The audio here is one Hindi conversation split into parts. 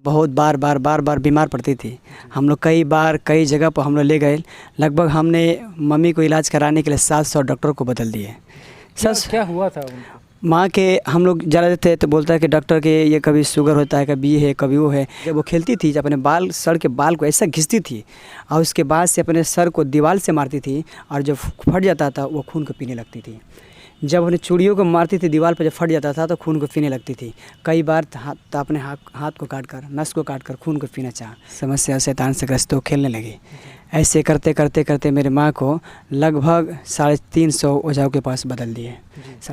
बहुत बार बीमार पड़ती थी। हम लोग कई बार कई जगह पर हम लोग ले गए। लगभग हमने मम्मी को इलाज कराने के लिए 700 डॉक्टर को बदल दिए। क्या हुआ था उनको? माँ के हम लोग जरा थे तो बोलता है कि डॉक्टर के ये कभी शुगर होता है, कभी ये है, कभी वो है। जब वो खेलती थी, जब अपने बाल सर के बाल को ऐसा घिसती थी और उसके बाद से अपने सर को दीवार से मारती थी और जब फट जाता था वो खून को पीने लगती थी। जब अपने चूड़ियों को मारती थी दीवार पर, जब फट जाता था तो खून को पीने लगती थी। कई बार अपने हाथ को काटकर, नस को काटकर खून को पीना चाहा। समस्या शैतान से ग्रस्त हो खेलने लगी। ऐसे करते करते करते मेरे माँ को लगभग 350 ओझाओं के पास बदल दिए।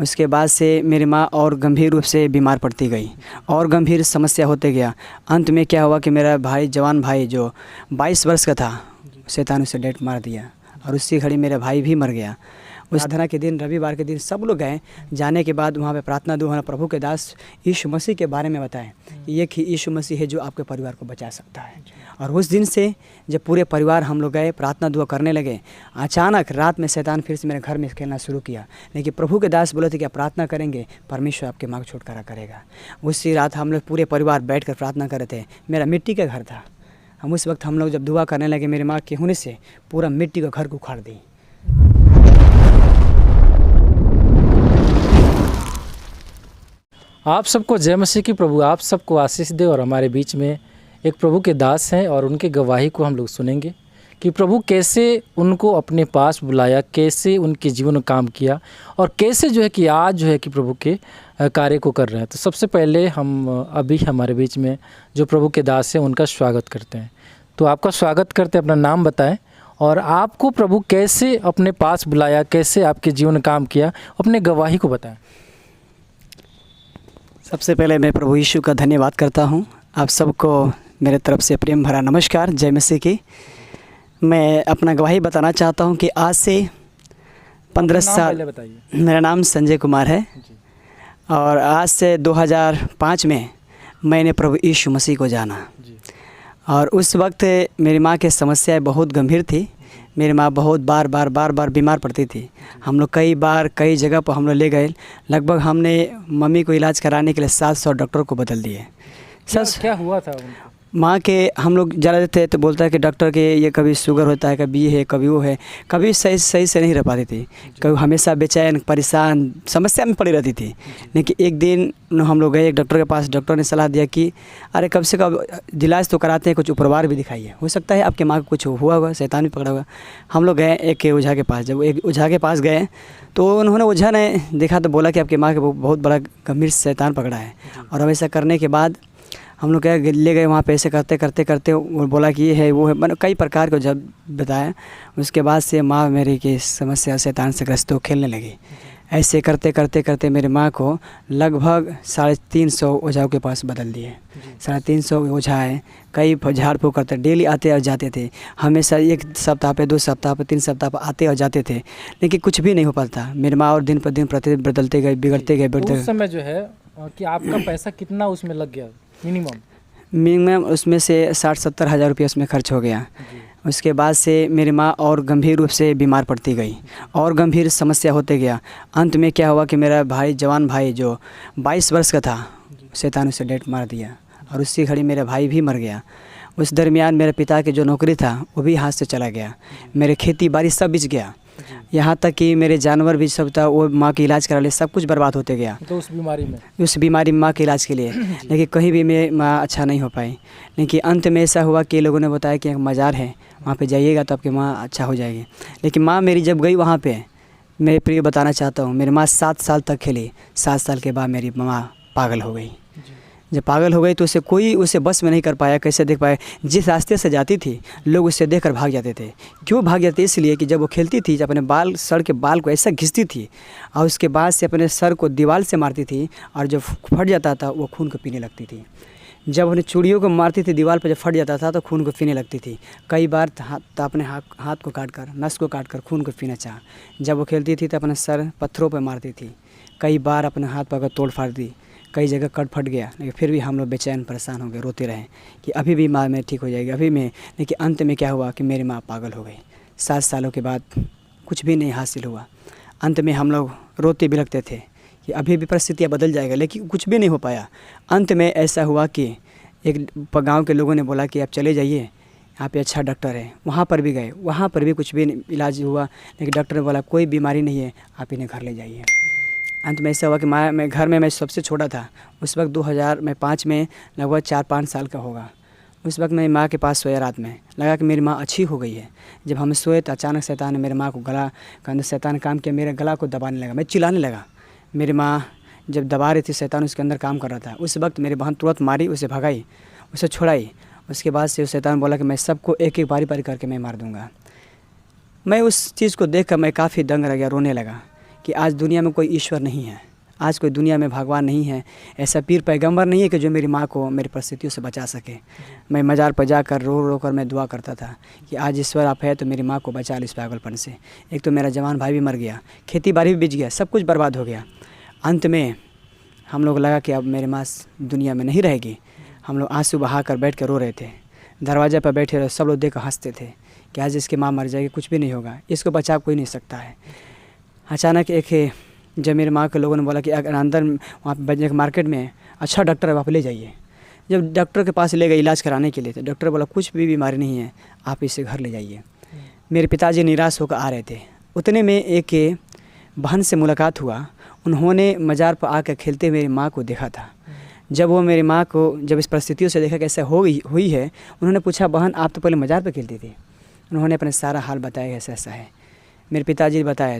उसके बाद से मेरी माँ और गंभीर रूप से बीमार पड़ती गई और गंभीर समस्या होते गया। अंत में क्या हुआ कि मेरा भाई, जवान भाई जो 22 वर्ष का था, शैतान उसे डेट मार दिया और उसी घड़ी मेरा भाई भी मर गया। उस आराधना के दिन, रविवार के दिन सब लोग गए। जाने के बाद वहाँ पे प्रार्थना दुआ, प्रभु के दास यीशु मसीह के बारे में बताएं। ये कि यीशु मसीह है जो आपके परिवार को बचा सकता है। और उस दिन से जब पूरे परिवार हम लोग गए, प्रार्थना दुआ करने लगे, अचानक रात में शैतान फिर से मेरे घर में खेलना शुरू किया। लेकिन प्रभु के दास बोले थे कि आप प्रार्थना करेंगे, परमेश्वर आपके माँ को छुटकारा करेगा। उसी रात हम लोग पूरे परिवार बैठ कर प्रार्थना कर रहे थे। मेरा मिट्टी का घर था। हम उस वक्त हम लोग जब दुआ करने लगे, मेरी माँ के होने से पूरा मिट्टी का घर को उखाड़ दी। आप सबको जय मसीह की। प्रभु आप सबको आशीष दे। और हमारे बीच में एक प्रभु के दास हैं और उनके गवाही को हम लोग सुनेंगे कि प्रभु कैसे उनको अपने पास बुलाया, कैसे उनके जीवन में काम किया और कैसे जो है कि आज जो है कि प्रभु के कार्य को कर रहे हैं। तो सबसे पहले हम अभी हमारे बीच में जो प्रभु के दास हैं उनका स्वागत करते हैं। तो आपका स्वागत करते हैं, अपना नाम बताएं और आपको प्रभु कैसे अपने पास बुलाया, कैसे आपके जीवन में काम किया, अपने गवाही को बताएं। सबसे पहले मैं प्रभु यीशु का धन्यवाद करता हूं। आप सबको मेरे तरफ से प्रेम भरा नमस्कार, जय मसीह की। मैं अपना गवाही बताना चाहता हूं कि आज से 15 साल, मेरा नाम संजय कुमार है और आज से 2005 में मैंने प्रभु यीशु मसीह को जाना। और उस वक्त मेरी माँ की समस्याएं बहुत गंभीर थी। मेरी माँ बहुत बार बीमार पड़ती थी। हम लोग कई बार कई जगह पर हम लोग ले गए। लगभग हमने मम्मी को इलाज कराने के लिए 700 डॉक्टर को बदल दिए। क्या हुआ था उनको? माँ के हम लोग जरा थे तो बोलता है कि डॉक्टर के ये कभी शुगर होता है, कभी ये है, कभी वो है। कभी सही से नहीं रह पाती थी। कभी हमेशा बेचैन, परेशान, समस्या में पड़ी रहती थी। लेकिन एक दिन हम लोग गए एक डॉक्टर के पास। डॉक्टर ने सलाह दिया कि अरे कम से कम इलाज तो कराते हैं, कुछ उपरवार भी दिखाइए, हो सकता है आपके माँ को कुछ हुआ होगा, शैतान भी पकड़ा हुआ। हम लोग गए एक ओझा के पास। जब एक ओझा के पास गए तो उन्होंने, ओझा ने देखा तो बोला कि आपके माँ को बहुत बड़ा गंभीर शैतान पकड़ा है। और ऐसा करने के बाद हम लोग क्या ले गए वहाँ पे। ऐसे करते वो बोला कि ये है वो है, मैंने कई प्रकार को जब बताया। उसके बाद से माँ मेरी की समस्या शैतान से ग्रस्त हो खेलने लगी। ऐसे करते मेरी माँ को लगभग 350 ओझाओं के पास बदल दिए। 350 ओझा है, कई झाड़ फूँक करते, डेली आते और जाते थे। हमेशा 1 सप्ताह पे, 2 सप्ताह पे, 3 सप्ताह पे आते और जाते थे, लेकिन कुछ भी नहीं हो पाता। मेरी माँ और दिन पर दिन प्रतिदिन बदलते गए, बिगड़ते गए। उस समय जो है कि आपका पैसा कितना उसमें लग गया? मिनिमम उसमें से 60-70 हज़ार रुपये उसमें खर्च हो गया। उसके बाद से मेरी माँ और गंभीर रूप से बीमार पड़ती गई और गंभीर समस्या होते गया। अंत में क्या हुआ कि मेरा भाई, जवान भाई जो 22 वर्ष का था, शैतान उसे डेट मार दिया और उसी घड़ी मेरा भाई भी मर गया। उस दरमियान मेरे पिता की जो नौकरी था वो भी हाथ से चला गया। मेरे खेती बाड़ी सब बिच गया। यहाँ तक कि मेरे जानवर भी सब था, वो माँ की इलाज करा ले, सब कुछ बर्बाद होते गया। तो उस बीमारी में माँ के इलाज के लिए। लेकिन कहीं भी मेरी माँ अच्छा नहीं हो पाई। लेकिन अंत में ऐसा हुआ कि लोगों ने बताया कि एक मज़ार है, वहाँ पे जाइएगा तो आपकी माँ अच्छा हो जाएगी। लेकिन माँ मेरी जब गई वहाँ पे, मैं प्रिय बताना चाहता हूँ, मेरी माँ 7 साल तक खेली। 7 साल के बाद मेरी माँ पागल हो गई। जब पागल हो गई तो कोई उसे बस में नहीं कर पाया, कैसे देख पाया। जिस रास्ते से जाती थी लोग उसे देखकर भाग जाते थे। क्यों भाग जाते? इसलिए कि जब वो खेलती थी, जब अपने सर के बाल को ऐसा घिसती थी और उसके बाद से अपने सर को दीवार से मारती थी और जब फट जाता था वो खून को पीने लगती थी। जब अपने चूड़ियों को मारती थी दीवार पर, जब फट जाता था तो खून को पीने लगती थी। कई बार अपने हाथ को काटकर, नस को काटकर खून को पीना चाहा। जब वो खेलती थी तो अपना सर पत्थरों पर मारती थी। कई बार अपने हाथ पकड़ तोड़ फाड़ दी, कई जगह कट फट गया। लेकिन फिर भी हम लोग बेचैन परेशान हो गए, रोते रहे कि अभी भी माँ में ठीक हो जाएगी, अभी में। लेकिन अंत में क्या हुआ कि मेरी माँ पागल हो गई। 7 सालों के बाद कुछ भी नहीं हासिल हुआ। अंत में हम लोग रोते बिलखते थे कि अभी भी परिस्थितियाँ बदल जाएगा, लेकिन कुछ भी नहीं हो पाया। अंत में ऐसा हुआ कि एक गांव के लोगों ने बोला कि आप चले जाइए, यहाँ पे अच्छा डॉक्टर है। वहाँ पर भी गए, वहाँ पर भी कुछ भी इलाज हुआ, लेकिन डॉक्टर ने बोला कोई बीमारी नहीं है, आप इन्हें घर ले जाइए। अंत में ऐसा हुआ कि मैं घर में मैं सबसे छोटा था उस वक्त। 2005 में लगभग 4-5 साल का होगा। उस वक्त मैं माँ के पास सोया, रात में लगा कि मेरी माँ अच्छी हो गई है। जब हम सोए तो अचानक शैतान ने मेरे माँ को गला के अंदर शैतान काम किया, मेरे गला को दबाने लगा। मैं चिल्लाने लगा। मेरी माँ जब दबा रही थी, शैतान उसके अंदर काम कर रहा था। उस वक्त मेरी बहन तुरंत मारी, उसे भगाई, उसे छुड़ाई। उसके बाद से शैतान बोला कि मैं सबको एक एक बारी करके मैं मार दूँगा। मैं उस चीज़ को देख कर मैं काफ़ी दंग रह गया, रोने लगा कि आज दुनिया में कोई ईश्वर नहीं है, आज कोई दुनिया में भगवान नहीं है, ऐसा पीर पैगंबर नहीं है कि जो मेरी माँ को मेरी परिस्थितियों से बचा सके। मैं मज़ार पर जाकर रो रो कर मैं दुआ करता था कि आज ईश्वर आप है तो मेरी माँ को बचा लो इस पागलपन से। एक तो मेरा जवान भाई भी मर गया, खेती बाड़ी भी बिक गया, सब कुछ बर्बाद हो गया। अंत में हम लोग लगा कि अब मेरी माँ दुनिया में नहीं रहेगी। हम लोग आंसू बहा कर बैठ कर रो रहे थे। दरवाजे पर बैठे रहे, सब लोग देख कर हंसते थे कि आज इसकी माँ मर जाएगी, कुछ भी नहीं होगा, इसको बचा कोई नहीं सकता है। अचानक जब मेरी माँ के लोगों ने बोला कि अगर अंदर वहाँ पर मार्केट में अच्छा डॉक्टर है, आप ले जाइए। जब डॉक्टर के पास ले गए इलाज कराने के लिए, तो डॉक्टर बोला कुछ भी बीमारी नहीं है, आप इसे घर ले जाइए। मेरे पिताजी निराश होकर आ रहे थे। उतने में एक बहन से मुलाकात हुआ। उन्होंने मज़ार पर आकर खेलते मेरी माँ को देखा था। जब वो मेरी माँ को जब इस परिस्थितियों से देखा कैसे हुई है, उन्होंने पूछा बहन आप तो पहले मज़ार पर खेलती थी। उन्होंने अपने सारा हाल बताया, ऐसा ऐसा है। मेरे पिताजी ने बताया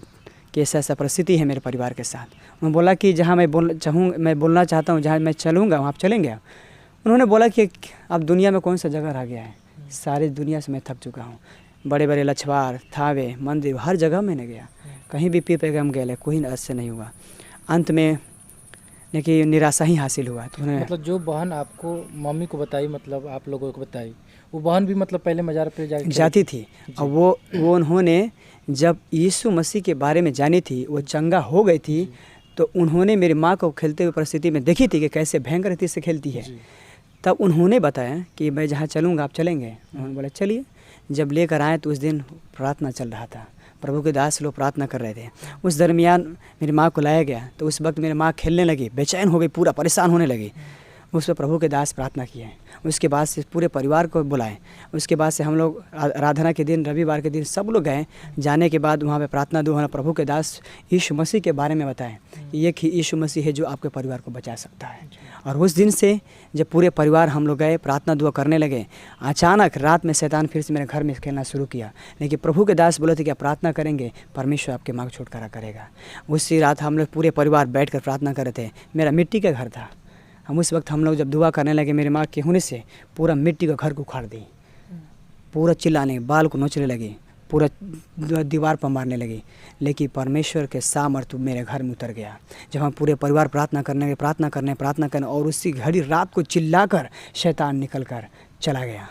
कि ऐसा ऐसा परिस्थिति है मेरे परिवार के साथ। उन्होंने बोला कि जहाँ मैं बोलना चाहता हूँ, जहाँ मैं चलूँगा वहाँ आप चलेंगे। उन्होंने बोला कि अब दुनिया में कौन सा जगह रह गया है, सारी दुनिया से मैं थक चुका हूँ। बड़े बड़े लछवार, थावे, मंदिर, हर जगह मैंने गया, कहीं भी पीर पैगम गए, कोई असर नहीं हुआ। अंत में लेकिन निराशा ही हासिल हुआ। तो मतलब जो बहन आपको मम्मी को बताई, मतलब आप लोगों को बताई, वो बहन भी मतलब पहले मज़ार पे जाती थी। और वो उन्होंने जब यीशु मसीह के बारे में जानी थी, वो चंगा हो गई थी, तो उन्होंने मेरी माँ को खेलते हुए परिस्थिति में देखी थी कि कैसे भयंकर रीति से खेलती है। तब उन्होंने बताया कि मैं जहाँ चलूँगा आप चलेंगे। उन्होंने बोला चलिए। जब लेकर आए तो उस दिन प्रार्थना चल रहा था, प्रभु के दास लोग प्रार्थना कर रहे थे। उस दरमियान मेरी माँ को लाया गया, तो उस वक्त मेरी माँ खेलने लगी, बेचैन हो गई, पूरा परेशान होने लगी। उस पर प्रभु के दास प्रार्थना किए। उसके बाद से पूरे परिवार को बुलाए। उसके बाद से हम लोग आराधना के दिन, रविवार के दिन सब लोग गए। जाने के बाद वहाँ पे प्रार्थना दुआ, प्रभु के दास यीशु मसीह के बारे में बताएं कि एक ही यीशु मसीह है जो आपके परिवार को बचा सकता है। और उस दिन से जब पूरे परिवार हम लोग गए, प्रार्थना दुआ करने लगे, अचानक रात में शैतान फिर से मेरे घर में खेलना शुरू किया। लेकिन प्रभु के दास बोले थे कि आप प्रार्थना करेंगे, परमेश्वर आपके माँ को छुटकारा करेगा। उसी रात हम लोग पूरे परिवार बैठ कर प्रार्थना कर रहे थे। मेरा मिट्टी का घर था। उस वक्त हम लोग जब दुआ करने लगे, मेरी माँ के होने से पूरा मिट्टी का घर को उखाड़ दी, पूरा चिल्लाने, बाल को नोचने लगी, पूरा दीवार पर मारने लगी। लेकिन परमेश्वर के सामर्थ्य मेरे घर में उतर गया। जब हम पूरे परिवार प्रार्थना करने और उसी घड़ी रात को चिल्लाकर शैतान निकल कर चला गया।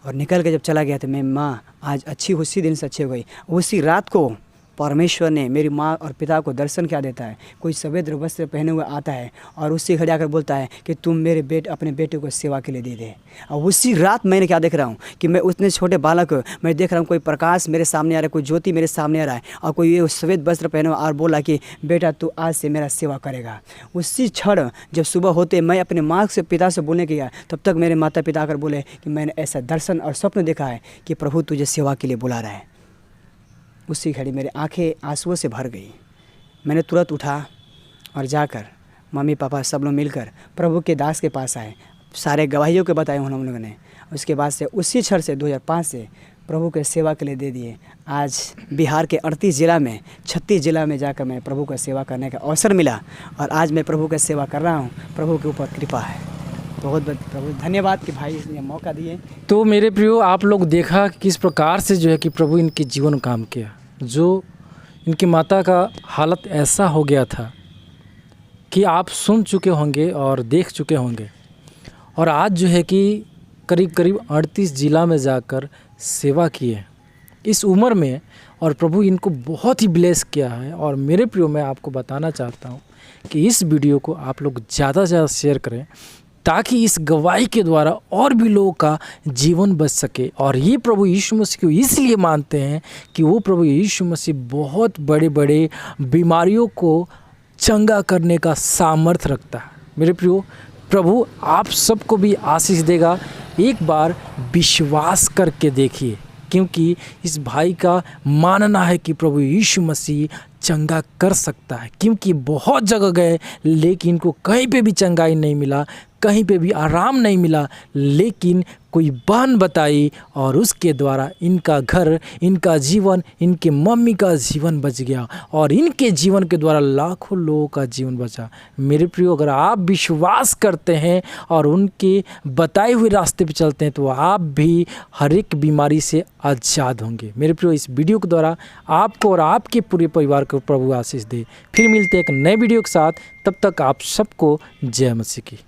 और निकल के जब चला गया तो मेरी माँ आज अच्छी, उसी दिन से अच्छी हो गई। उसी रात को परमेश्वर ने मेरी माँ और पिता को दर्शन क्या देता है। कोई सफ़ेद वस्त्र पहने हुए आता है और उससे घड़ी आकर बोलता है कि तुम मेरे अपने बेटे को सेवा के लिए दे दे। और उसी रात मैंने क्या देख रहा हूँ कि मैं उतने छोटे बालक मैं देख रहा हूँ, कोई प्रकाश मेरे सामने आ रहा है, कोई ज्योति मेरे सामने आ रहा है, और कोई ये सफ़ेद वस्त्र पहने हुआ और बोला कि बेटा तू आज से मेरा सेवा करेगा। उसी क्षण जब सुबह होते मैं अपने माँ से पिता से बोलने गया, तब तक मेरे माता पिता आकर बोले कि मैंने ऐसा दर्शन और स्वप्न देखा है कि प्रभु तुझे सेवा के लिए बुला रहा है। उसी घड़ी मेरी आंखें आंसुओं से भर गई। मैंने तुरंत उठा और जाकर मम्मी पापा सब लोग मिलकर प्रभु के दास के पास आए, सारे गवाहियों के बताए हम लोगों ने। उसके बाद से उसी क्षण से 2005 से प्रभु के सेवा के लिए दे दिए। आज बिहार के 38 ज़िला में 36 ज़िला में जाकर मैं प्रभु का सेवा करने का अवसर मिला और आज मैं प्रभु का सेवा कर रहा हूँ। प्रभु के ऊपर कृपा है। बहुत बहुत प्रभु धन्यवाद कि भाई इसने मौका दिए। तो मेरे प्रियो, आप लोग देखा किस प्रकार से जो है कि प्रभु इनके जीवन में काम किया। जो इनकी माता का हालत ऐसा हो गया था कि आप सुन चुके होंगे और देख चुके होंगे, और आज जो है कि करीब करीब 38 ज़िला में जाकर सेवा किए इस उम्र में, और प्रभु इनको बहुत ही ब्लेस किया है। और मेरे प्रियो, मैं आपको बताना चाहता हूँ कि इस वीडियो को आप लोग ज़्यादा से ज़्यादा शेयर करें, ताकि इस गवाही के द्वारा और भी लोगों का जीवन बच सके। और ये प्रभु यीशु मसीह को इसलिए मानते हैं कि वो प्रभु यीशु मसीह बहुत बड़े बड़े बीमारियों को चंगा करने का सामर्थ्य रखता है। मेरे प्रियो, प्रभु आप सबको भी आशीष देगा। एक बार विश्वास करके देखिए, क्योंकि इस भाई का मानना है कि प्रभु यीशु मसीह चंगा कर सकता है, क्योंकि बहुत जगह गए लेकिन इनको कहीं पे भी चंगाई नहीं मिला, कहीं पे भी आराम नहीं मिला। लेकिन कोई बहन बताई और उसके द्वारा इनका घर, इनका जीवन, इनके मम्मी का जीवन बच गया और इनके जीवन के द्वारा लाखों लोगों का जीवन बचा। मेरे प्रियो, अगर आप विश्वास करते हैं और उनके बताए हुए रास्ते पे चलते हैं तो आप भी हर एक बीमारी से आज़ाद होंगे। मेरे प्रियो, इस वीडियो के द्वारा आपको और आपके पूरे परिवार को प्रभु आशीष दे। फिर मिलते हैं एक नए वीडियो के साथ, तब तक आप सबको जय मसीह की।